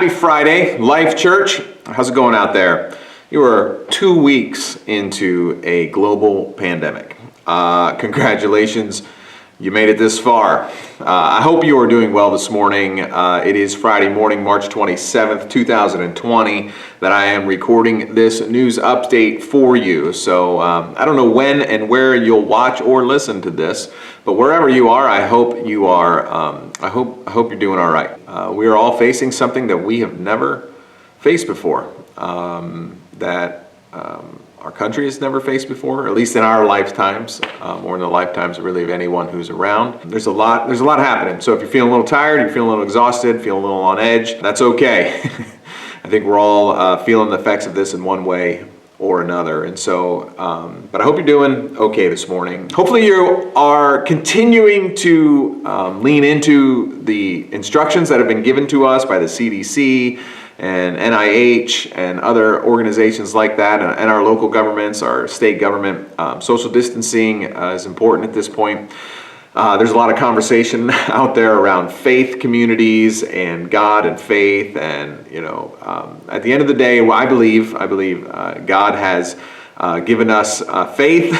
Happy Friday, Life Church. How's it going out there? You are 2 weeks into a global pandemic. Congratulations, you made it this far. I hope you are doing well this morning. It is Friday morning, March 27th, 2020, that I am recording this news update for you. So I don't know when and where you'll watch or listen to this, but wherever you are, I hope you are. I hope you're doing all right. We are all facing something that we have never faced before. Our country has never faced before, at least in our lifetimes, or in the lifetimes really of anyone who's around. There's a lot happening. So if you're feeling a little tired, you're feeling a little exhausted, feeling a little on edge, that's okay. I think we're all feeling the effects of this in one way or another. And so, but I hope you're doing okay this morning. Hopefully you are continuing to lean into the instructions that have been given to us by the CDC and NIH and other organizations like that, and our local governments, our state government. Social distancing is important at this point. There's a lot of conversation out there around faith communities and God and faith, and at the end of the day, I believe God has given us faith,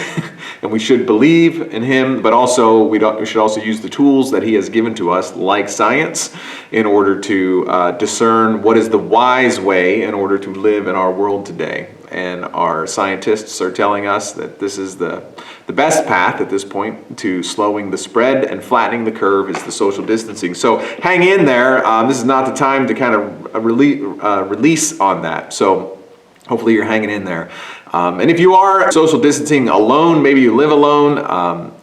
and we should believe in Him. But also, we should also use the tools that He has given to us, like science, in order to discern what is the wise way in order to live in our world today. And our scientists are telling us that this is the best path at this point to slowing the spread and flattening the curve is the social distancing. So hang in there. This is not the time to kind of release on that. So hopefully you're hanging in there. And if you are social distancing alone, maybe you live alone,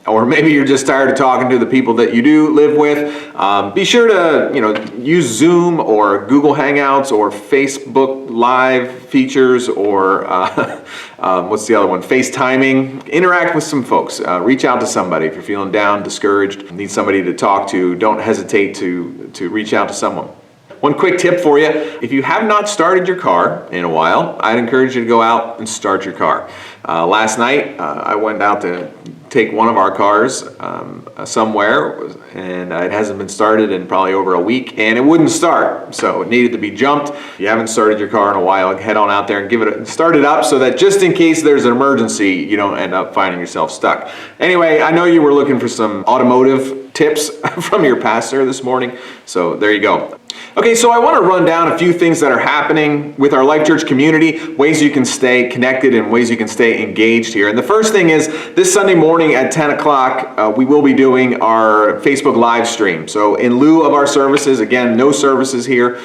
or maybe you're just tired of talking to the people that you do live with, be sure to use Zoom or Google Hangouts or Facebook Live features, or what's the other one? FaceTiming. Interact with some folks. Reach out to somebody if you're feeling down, discouraged, need somebody to talk to. Don't hesitate to reach out to someone. One quick tip for you: if you have not started your car in a while, I'd encourage you to go out and start your car. Last night, I went out to take one of our cars somewhere, and it hasn't been started in probably over a week, and it wouldn't start, so it needed to be jumped. If you haven't started your car in a while, head on out there and start it up, so that just in case there's an emergency, you don't end up finding yourself stuck. Anyway, I know you were looking for some automotive tips from your pastor this morning, so there you go. Okay, so I want to run down a few things that are happening with our Life Church community, ways you can stay connected and ways you can stay engaged here. And the first thing is, this Sunday morning at 10 o'clock, we will be doing our Facebook live stream. So in lieu of our services, again, no services here,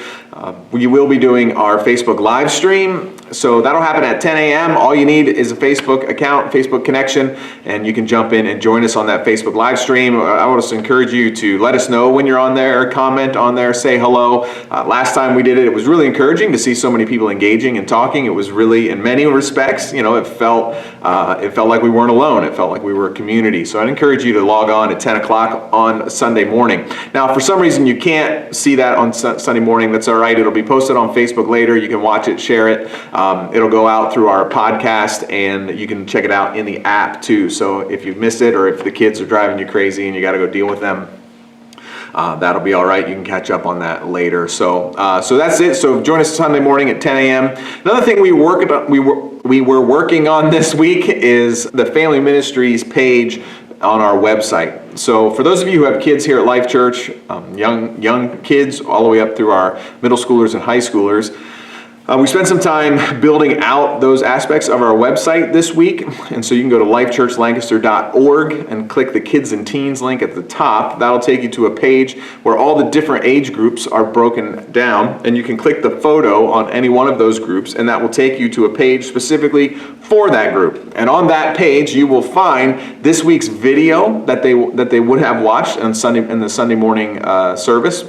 we will be doing our Facebook live stream. So that'll happen at 10 a.m. All you need is a Facebook account, Facebook connection, and you can jump in and join us on that Facebook live stream. I would just encourage you to let us know when you're on there, comment on there, say hello. Last time we did it, it was really encouraging to see so many people engaging and talking. It was really, in many respects, it felt like we weren't alone. It felt like we were a community. So I'd encourage you to log on at 10 o'clock on Sunday morning. Now, if for some reason you can't see that on Sunday morning, that's all right. It'll be posted on Facebook later. You can watch it, share it. It'll go out through our podcast, and you can check it out in the app too. So if you've missed it, or if the kids are driving you crazy and you got to go deal with them, that'll be all right. You can catch up on that later. So that's it. So join us Sunday morning at 10 a.m. Another thing we were working on this week is the Family Ministries page on our website. So for those of you who have kids here at Life Church, young kids all the way up through our middle schoolers and high schoolers, we spent some time building out those aspects of our website this week, and so you can go to lifechurchlancaster.org and click the Kids and Teens link at the top. That'll take you to a page where all the different age groups are broken down, and you can click the photo on any one of those groups, and that will take you to a page specifically for that group. And on that page, you will find this week's video that they would have watched in the Sunday morning service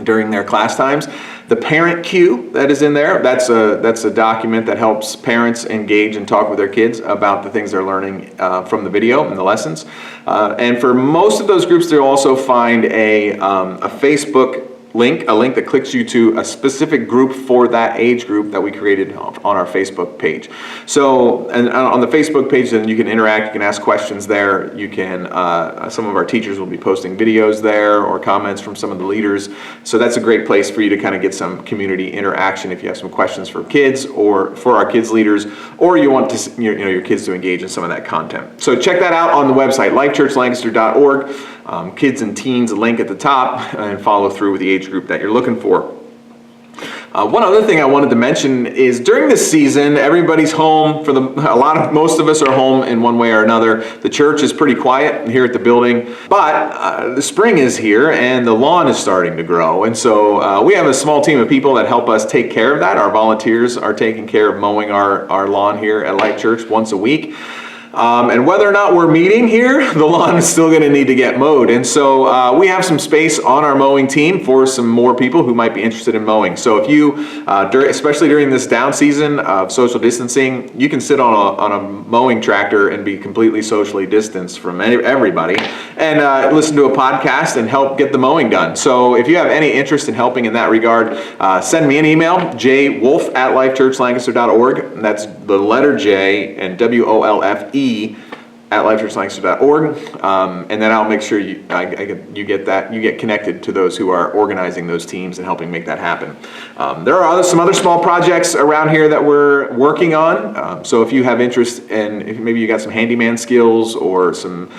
during their class times. The parent queue that is in there, that's a document that helps parents engage and talk with their kids about the things they're learning from the video and the lessons. And for most of those groups, they'll also find a Facebook link, a link that clicks you to a specific group for that age group that we created on our Facebook page. So, and on the Facebook page, then you can interact, you can ask questions there, you can, some of our teachers will be posting videos there or comments from some of the leaders. So that's a great place for you to kind of get some community interaction if you have some questions for kids or for our kids leaders, or you want to, your kids to engage in some of that content. So check that out on the website, lifechurchlancaster.org. Kids and teens link at the top, and follow through with the age group that you're looking for. One other thing I wanted to mention is during this season, everybody's home. Most of us are home in one way or another. The church is pretty quiet here at the building, but the spring is here and the lawn is starting to grow. And so we have a small team of people that help us take care of that. Our volunteers are taking care of mowing our lawn here at Life Church once a week. And whether or not we're meeting here, the lawn is still going to need to get mowed. And so we have some space on our mowing team for some more people who might be interested in mowing. So if you, especially during this down season of social distancing, you can sit on a mowing tractor and be completely socially distanced from everybody and listen to a podcast and help get the mowing done. So if you have any interest in helping in that regard, send me an email, jwolf@lifechurchlancaster.org. And that's the letter J and WOLFE at lifechurchlancaster.org, and then I'll make sure you get connected to those who are organizing those teams and helping make that happen. There are some other small projects around here that we're working on. So if you have interest in, if maybe you got some handyman skills or some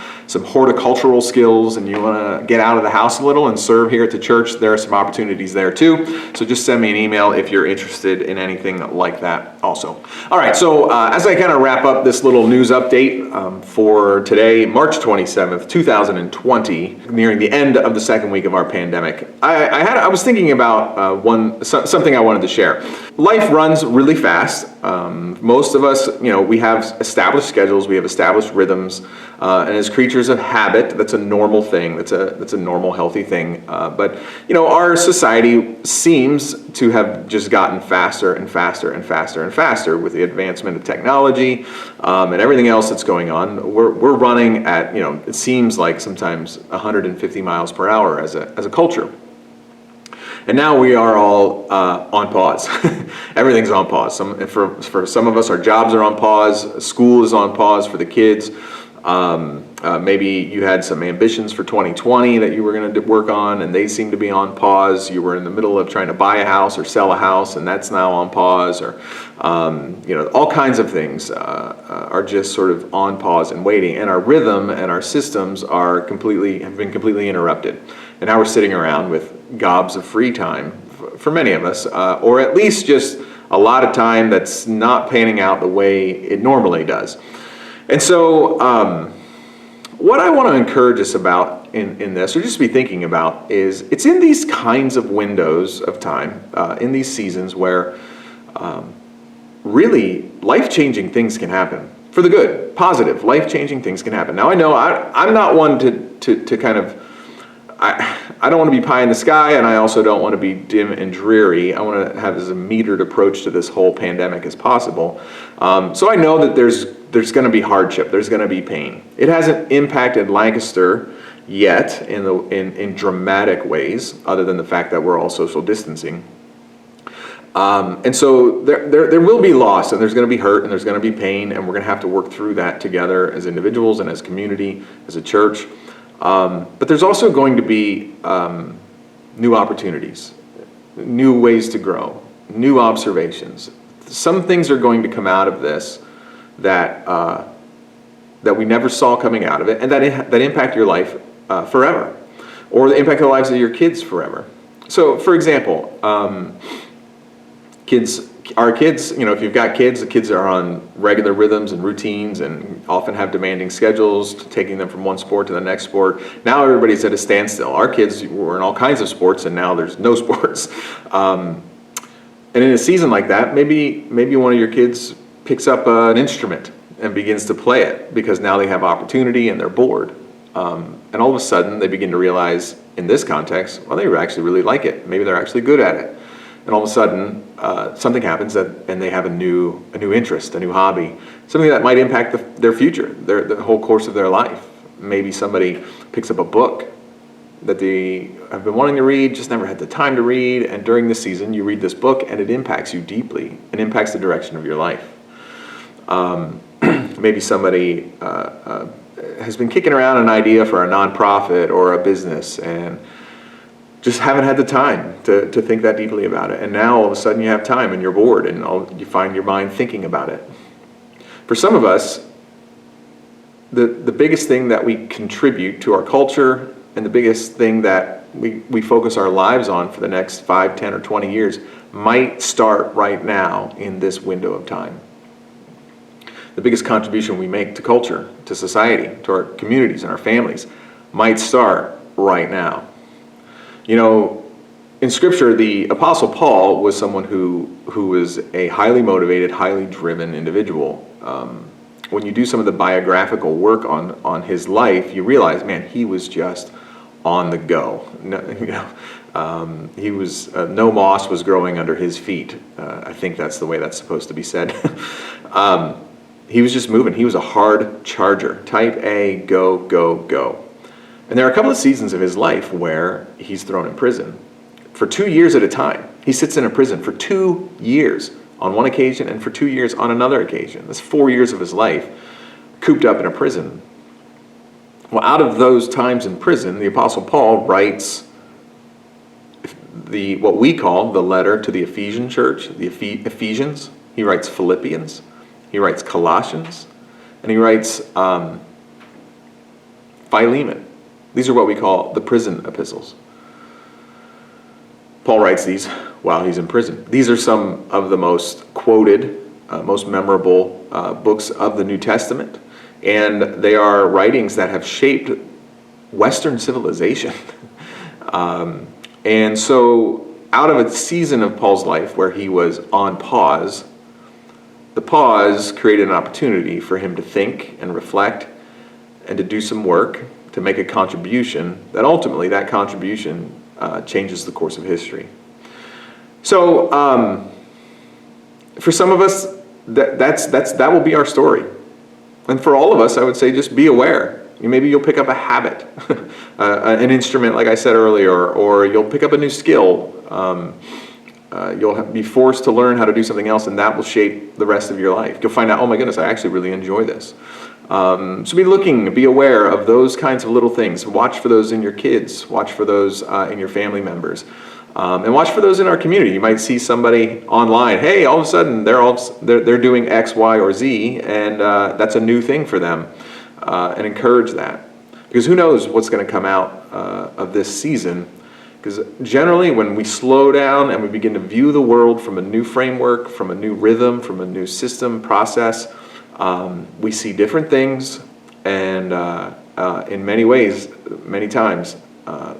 horticultural skills, and you want to get out of the house a little and serve here at the church, there are some opportunities there too. So just send me an email if you're interested in anything like that also. All right, so as I kind of wrap up this little news update for today, March 27th, 2020, nearing the end of the second week of our pandemic, I was thinking about something I wanted to share. Life runs really fast. Most of us, we have established schedules, we have established rhythms, and as creatures of habit, that's a normal thing. That's a normal, healthy thing. But our society seems to have just gotten faster and faster and faster and faster with the advancement of technology and everything else that's going on. We're running at it seems like sometimes 150 miles per hour as a culture. And now we are all on pause. Everything's on pause. For some of us, our jobs are on pause. School is on pause for the kids. Maybe you had some ambitions for 2020 that you were going to work on, and they seem to be on pause. You were in the middle of trying to buy a house or sell a house, and that's now on pause. Or all kinds of things are just sort of on pause and waiting. And our rhythm and our systems have been completely interrupted. And now we're sitting around with gobs of free time for many of us, or at least just a lot of time that's not panning out the way it normally does. And so what I want to encourage us about in this, or just be thinking about, is it's in these kinds of windows of time, in these seasons where really life-changing things can happen. For the good, positive, life-changing things can happen. Now I know I'm not one to kind of, I don't want to be pie in the sky, and I also don't want to be dim and dreary. I want to have as a metered approach to this whole pandemic as possible. So I know that there's going to be hardship. There's going to be pain. It hasn't impacted Lancaster yet in dramatic ways, other than the fact that we're all social distancing. And so there will be loss, and there's going to be hurt, and there's going to be pain, and we're going to have to work through that together as individuals and as community, as a church. But there's also going to be new opportunities, new ways to grow, new observations. Some things are going to come out of this that we never saw coming out of it, and that impact your life forever, or impact the lives of your kids forever. So, for example, our kids, if you've got kids, the kids are on regular rhythms and routines and often have demanding schedules, taking them from one sport to the next sport. Now everybody's at a standstill. Our kids were in all kinds of sports, and now there's no sports. And in a season like that, maybe one of your kids picks up an instrument and begins to play it because now they have opportunity and they're bored. And all of a sudden they begin to realize, in this context, well, they actually really like it. Maybe they're actually good at it. And all of a sudden, something happens and they have a new interest, a new hobby, something that might impact their future, the whole course of their life. Maybe somebody picks up a book that they have been wanting to read, just never had the time to read. And during this season, you read this book and it impacts you deeply and impacts the direction of your life. Maybe somebody has been kicking around an idea for a nonprofit or a business and just haven't had the time to think that deeply about it. And now all of a sudden you have time and you're bored and you find your mind thinking about it. For some of us, the biggest thing that we contribute to our culture and the biggest thing that we focus our lives on for the next 5, 10, or 20 years might start right now in this window of time. The biggest contribution we make to culture, to society, to our communities and our families might start right now. You know, in Scripture, the Apostle Paul was someone who was a highly motivated, highly driven individual. When you do some of the biographical work on his life, you realize, man, he was just on the go. He was no moss was growing under his feet. I think that's the way that's supposed to be said. He was just moving. He was a hard charger. Type A, go, go, go. And there are a couple of seasons of his life where he's thrown in prison for 2 years at a time. He sits in a prison for 2 years on one occasion and for 2 years on another occasion. That's 4 years of his life cooped up in a prison. Well, out of those times in prison, the Apostle Paul writes what we call the letter to the Ephesian church, the Ephesians. He writes Philippians. He writes Colossians. And he writes Philemon. These are what we call the prison epistles. Paul writes these while he's in prison. These are some of the most quoted, most memorable books of the New Testament. And they are writings that have shaped Western civilization. And so out of a season of Paul's life where he was on pause, the pause created an opportunity for him to think and reflect and to do some work, to make a contribution, that ultimately that contribution changes the course of history. So for some of us, that will be our story. And for all of us, I would say just be aware. Maybe you'll pick up a habit, an instrument, like I said earlier, or you'll pick up a new skill. You'll be forced to learn how to do something else, and that will shape the rest of your life. You'll find out, oh my goodness, I actually really enjoy this. So be aware of those kinds of little things. Watch for those in your kids. Watch for those in your family members. And watch for those in our community. You might see somebody online. Hey, all of a sudden they're doing X, Y, or Z, and that's a new thing for them. And encourage that, because who knows what's going to come out of this season. Because generally, when we slow down and we begin to view the world from a new framework, from a new rhythm, from a new system process, we see different things, and in many ways, many times,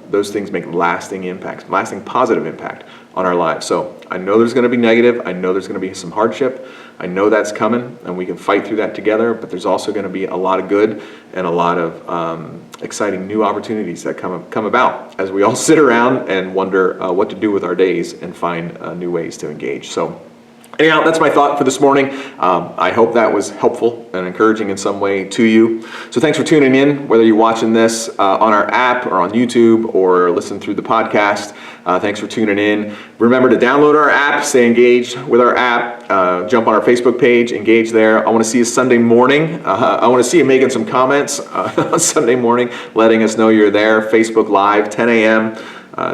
those things make lasting impacts, lasting positive impact on our lives. So I know there's going to be negative. I know there's going to be some hardship. I know that's coming, and we can fight through that together, but there's also going to be a lot of good and a lot of exciting new opportunities that come about as we all sit around and wonder what to do with our days and find new ways to engage. So anyhow, that's my thought for this morning. I hope that was helpful and encouraging in some way to you. So thanks for tuning in, whether you're watching this on our app or on YouTube or listen through the podcast. Thanks for tuning in. Remember to download our app, stay engaged with our app, jump on our Facebook page, engage there. I want to see you Sunday morning. I want to see you making some comments on Sunday morning, letting us know you're there. Facebook Live, 10 a.m.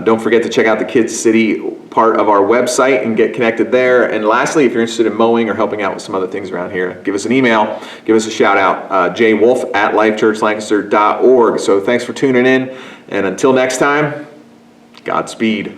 Don't forget to check out the Kids City part of our website and get connected there. And lastly, if you're interested in mowing or helping out with some other things around here, give us an email, give us a shout out, jwolf@lifechurchlancaster.org. So thanks for tuning in, and until next time, Godspeed.